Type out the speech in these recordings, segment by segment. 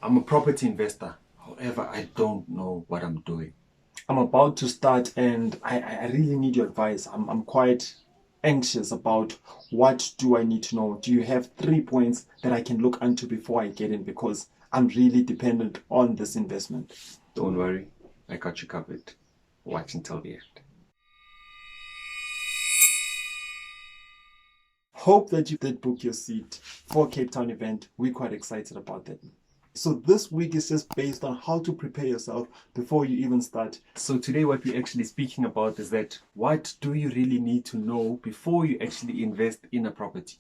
I'm a property investor. However, I don't know what I'm doing. I'm about to start and I really need your advice. I'm quite anxious about what do I need to know. Do you have 3 points that I can look into before I get in? Because I'm really dependent on this investment. Don't worry, I got you covered. Watch until the end. Hope that you did book your seat for Cape Town event. We're quite excited about that. So this week is just based on how to prepare yourself before you even start. So today what we're actually speaking about is that what do you really need to know before you actually invest in a property?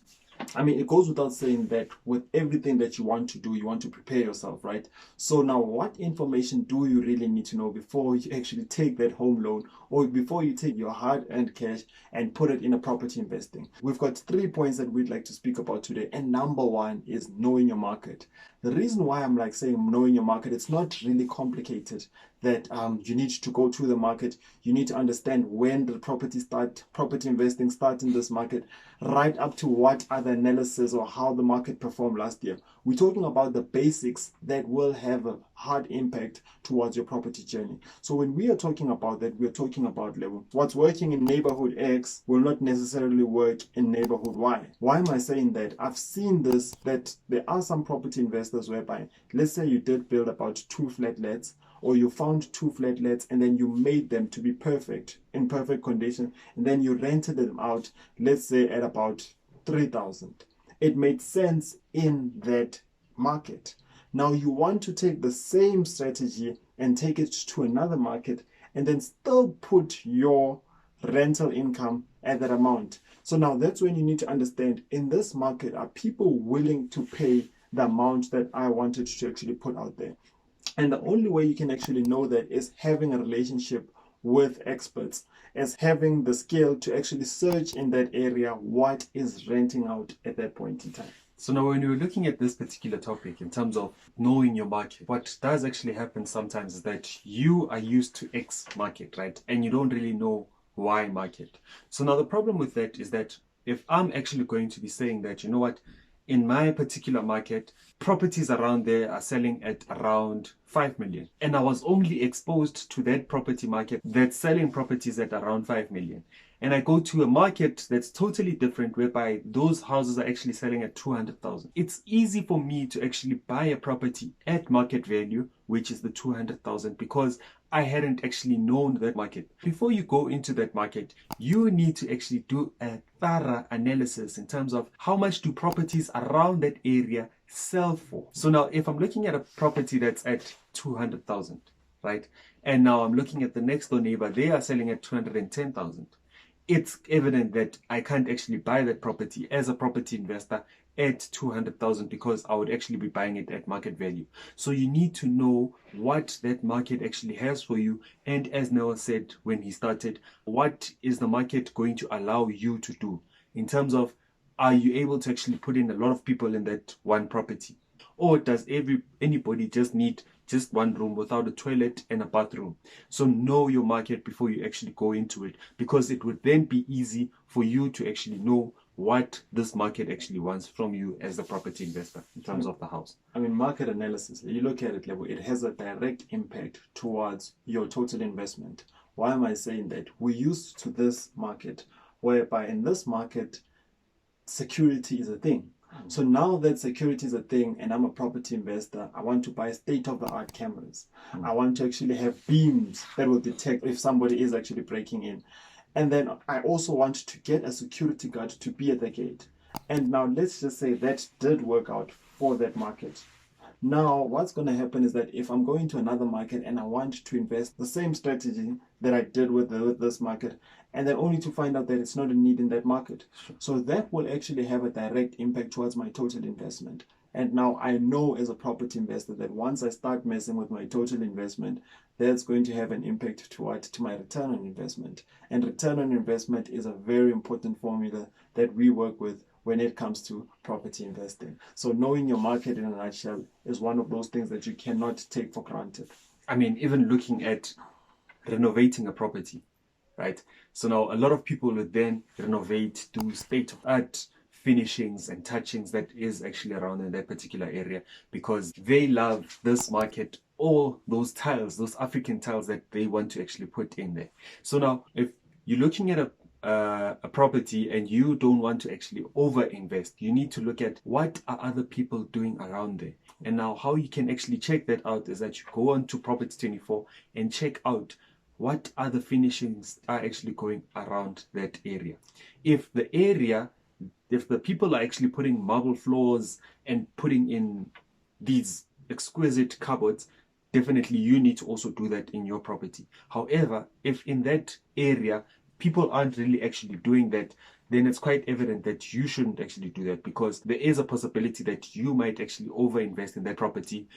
I mean, it goes without saying that with everything that you want to do, you want to prepare yourself, right? So now what information do you really need to know before you actually take that home loan or before you take your hard-earned cash and put it in a property investing? We've got 3 points that we'd like to speak about today. And number one is knowing your market. The reason why I'm like saying knowing your market, it's not really complicated that you need to go to the market. You need to understand when the property investing start in this market, right up to what are the analysis or how the market performed last year. We're talking about the basics that will have a hard impact towards your property journey. So when we are talking about that, we're talking about level. What's working in neighborhood X will not necessarily work in neighborhood Y. Why am I saying that? I've seen this, that there are some property investors whereby, let's say you did build about 2 flatlets, or you found 2 flatlets and then you made them to be perfect, in perfect condition, and then you rented them out, let's say at about 3,000. It made sense in that market. Now you want to take the same strategy and take it to another market and then still put your rental income at that amount. So now that's when you need to understand, in this market, are people willing to pay the amount that I wanted to actually put out there? And the only way you can actually know that is having a relationship with experts, as having the skill to actually search in that area what is renting out at that point in time. So now when you're looking at this particular topic in terms of knowing your market, what does actually happen sometimes is that you are used to X market, right? And you don't really know Y market. So now the problem with that is that if I'm actually going to be saying that, you know what, in my particular market, properties around there are selling at around 5 million. And I was only exposed to that property market that's selling properties at around 5 million. And I go to a market that's totally different, whereby those houses are actually selling at 200,000. It's easy for me to actually buy a property at market value, which is the 200,000, because I hadn't actually known that market. Before you go into that market, you need to actually do a thorough analysis in terms of how much do properties around that area sell for. So now if I'm looking at a property that's at 200,000, right? And now I'm looking at the next door neighbor, they are selling at 210,000. It's evident that I can't actually buy that property as a property investor at 200,000 because I would actually be buying it at market value. So you need to know what that market actually has for you. And as Noah said when he started, what is the market going to allow you to do in terms of, are you able to actually put in a lot of people in that one property? Or does anybody just need just one room without a toilet and a bathroom? So know your market before you actually go into it, because it would then be easy for you to actually know what this market actually wants from you as a property investor in terms of the house. I mean, market analysis, you look at it level, it has a direct impact towards your total investment. Why am I saying that? We're used to this market whereby in this market, security is a thing. So now that security is a thing and I'm a property investor, I want to buy state-of-the-art cameras. I want to actually have beams that will detect if somebody is actually breaking in. And then I also want to get a security guard to be at the gate. And now let's just say that did work out for that market. Now, what's going to happen is that if I'm going to another market and I want to invest the same strategy that I did with this market, and then only to find out that it's not a need in that market. So that will actually have a direct impact towards my total investment. And now I know as a property investor that once I start messing with my total investment, that's going to have an impact to my return on investment. And return on investment is a very important formula that we work with when it comes to property investing. So knowing your market in a nutshell is one of those things that you cannot take for granted. I mean, even looking at renovating a property, right? So now a lot of people would then renovate, do state-of-art finishings and touchings that is actually around in that particular area, because they love this market, all those tiles, those African tiles that they want to actually put in there. So now if you're looking at a property and you don't want to actually over invest, you need to look at what are other people doing around there. And now how you can actually check that out is that you go on to Property 24 and check out what other finishings are actually going around that area. If the people are actually putting marble floors and putting in these exquisite cupboards, definitely you need to also do that in your property. However, if in that area people aren't really actually doing that, then it's quite evident that you shouldn't actually do that, because there is a possibility that you might actually overinvest in that property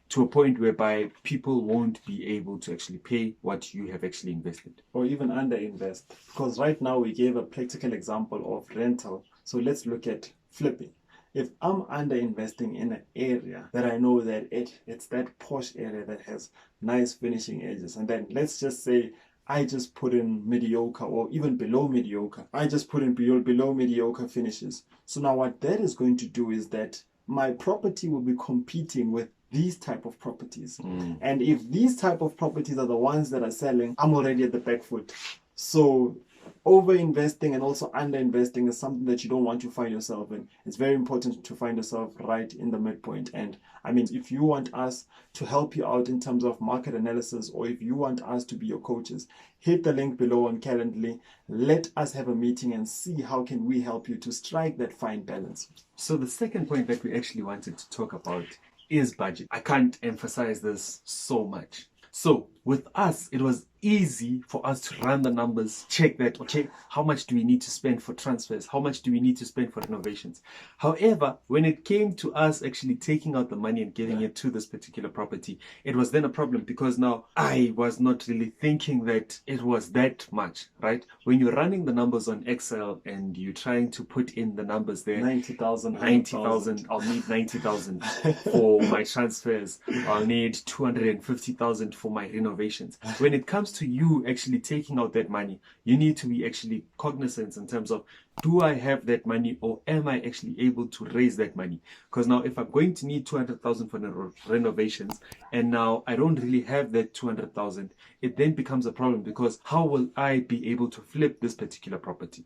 to a point whereby people won't be able to actually pay what you have actually invested. Or even underinvest. Because right now we gave a practical example of rental. So let's look at flipping. If I'm underinvesting in an area that I know that it's that posh area that has nice finishing edges, and then let's just say I just put in mediocre or even below mediocre. I just put in below mediocre finishes. So now what that is going to do is that my property will be competing with these type of properties. And if these type of properties are the ones that are selling, I'm already at the back foot. So over investing and also under investing is something that you don't want to find yourself in. It's very important to find yourself right in the midpoint. And I mean, if you want us to help you out in terms of market analysis, or if you want us to be your coaches, hit the link below on Calendly. Let us have a meeting and see how can we help you to strike that fine balance. So the second point that we actually wanted to talk about is budget. I can't emphasize this so much. So with us, it was easy for us to run the numbers, check that, okay, how much do we need to spend for transfers? How much do we need to spend for renovations? However, when it came to us actually taking out the money and giving it to this particular property, it was then a problem, because now I was not really thinking that it was that much, right? When you're running the numbers on Excel and you're trying to put in the numbers there, 90,000, I'll need 90,000 for my transfers. I'll need 250,000 for my renovations. When it comes to you actually taking out that money, you need to be actually cognizant in terms of, do I have that money, or am I actually able to raise that money? Because now if I'm going to need 200,000 for the renovations, and now I don't really have that 200,000, it then becomes a problem, because how will I be able to flip this particular property?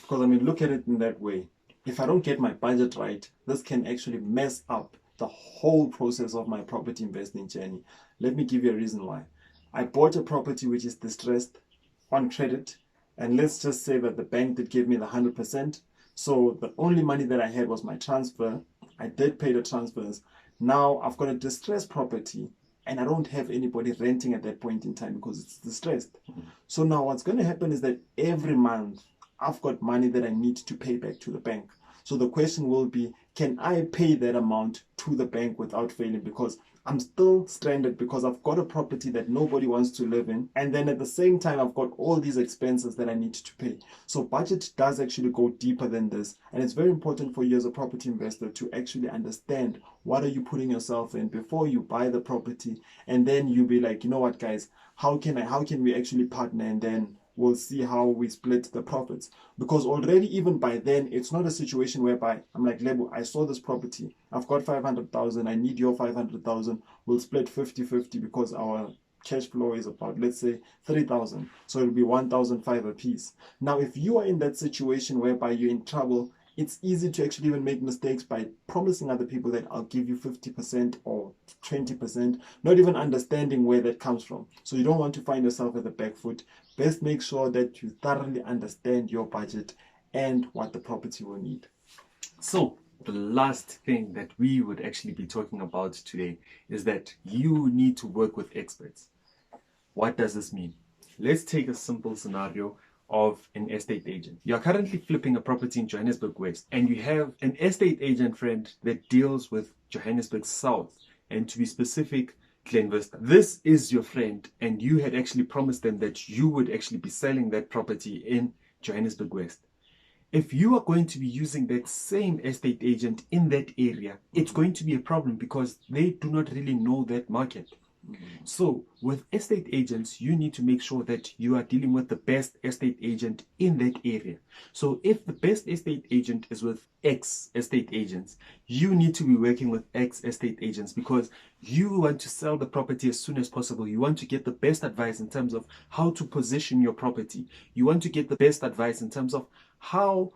Because I mean, look at it in that way. If I don't get my budget right, this can actually mess up the whole process of my property investing journey. Let me give you a reason why. I bought a property which is distressed on credit, and let's just say that the bank did give me the 100%. So the only money that I had was my transfer. I did pay the transfers. Now I've got a distressed property and I don't have anybody renting at that point in time because it's distressed. So now what's going to happen is that every month I've got money that I need to pay back to the bank. So the question will be, can I pay that amount to the bank without failing? Because I'm still stranded, because I've got a property that nobody wants to live in. And then at the same time, I've got all these expenses that I need to pay. So budget does actually go deeper than this. And it's very important for you as a property investor to actually understand what are you putting yourself in before you buy the property. And then you'll be like, you know what, guys, how can we actually partner? And then we'll see how we split the profits. Because already even by then, it's not a situation whereby I'm like, Lebo, I saw this property, I've got 500,000, I need your 500,000, we'll split 50-50 because our cash flow is about, let's say, 3,000. So it'll be 1,500 a piece. Now, if you are in that situation whereby you're in trouble, it's easy to actually even make mistakes by promising other people that I'll give you 50% or 20%, not even understanding where that comes from. So you don't want to find yourself at the back foot. Best make sure that you thoroughly understand your budget and what the property will need. So the last thing that we would actually be talking about today is that you need to work with experts. What does this mean? Let's take a simple scenario of an estate agent. You are currently flipping a property in Johannesburg West, and you have an estate agent friend that deals with Johannesburg South, and to be specific, Glenvista. This is your friend, and you had actually promised them that you would actually be selling that property in Johannesburg West. If you are going to be using that same estate agent in that area, it's going to be a problem because they do not really know that market. So with estate agents, you need to make sure that you are dealing with the best estate agent in that area. So if the best estate agent is with X estate agents, you need to be working with X estate agents because you want to sell the property as soon as possible. You want to get the best advice in terms of how to position your property. You want to get the best advice in terms of how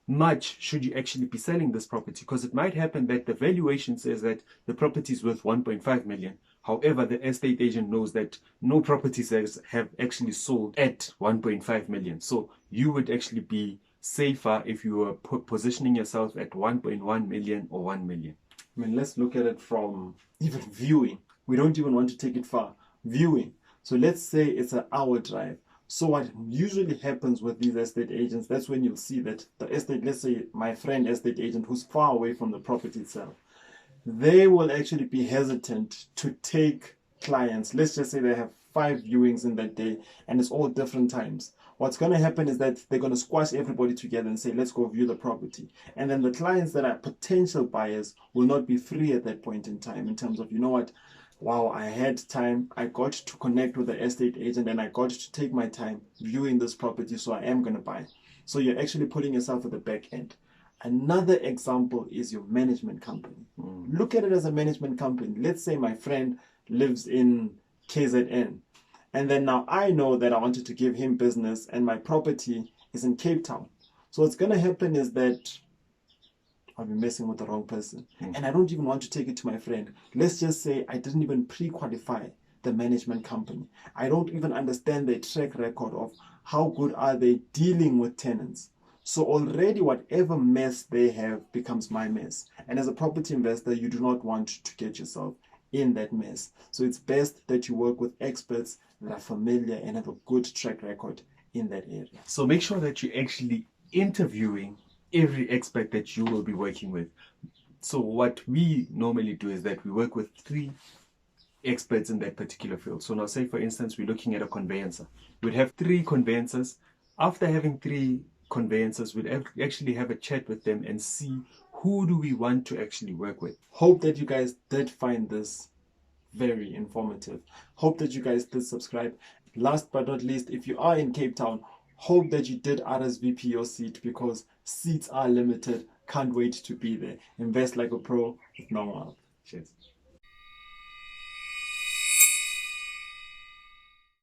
much should you actually be selling this property, because it might happen that the valuation says that the property is worth 1.5 million. However, the estate agent knows that no properties have actually sold at 1.5 million. So you would actually be safer if you were positioning yourself at 1.1 million or 1 million. I mean, let's look at it from even viewing. We don't even want to take it far. Viewing. So let's say it's an hour drive. So what usually happens with these estate agents, that's when you'll see that the estate, let's say my friend estate agent who's far away from the property itself, they will actually be hesitant to take clients. Let's just say they have 5 viewings in that day and it's all different times. What's going to happen is that they're going to squash everybody together and say, let's go view the property. And then the clients that are potential buyers will not be free at that point in time in terms of, you know what, wow, I had time, I got to connect with the estate agent and I got to take my time viewing this property, so I am going to buy. So you're actually putting yourself at the back end. Another example is your management company. Look at it as a management company. Let's say my friend lives in KZN. And then now I know that I wanted to give him business and my property is in Cape Town. So what's going to happen is that I'll be messing with the wrong person. And I don't even want to take it to my friend. Let's just say I didn't even pre-qualify the management company. I don't even understand their track record of how good are they dealing with tenants. So already whatever mess they have becomes my mess. And as a property investor, you do not want to get yourself in that mess. So it's best that you work with experts that are familiar and have a good track record in that area. So make sure that you're actually interviewing every expert that you will be working with. So what we normally do is that we work with 3 experts in that particular field. So now say for instance, we're looking at a conveyancer. We'd have 3 conveyancers. After having 3 conveyancers, we'd actually have a chat with them and see who do we want to actually work with. Hope that you guys did find this very informative. Hope that you guys did subscribe. Last but not least, if you are in Cape Town, hope that you did RSVP your seat because seats are limited. Can't wait to be there. Invest like a pro with no mouth. Cheers.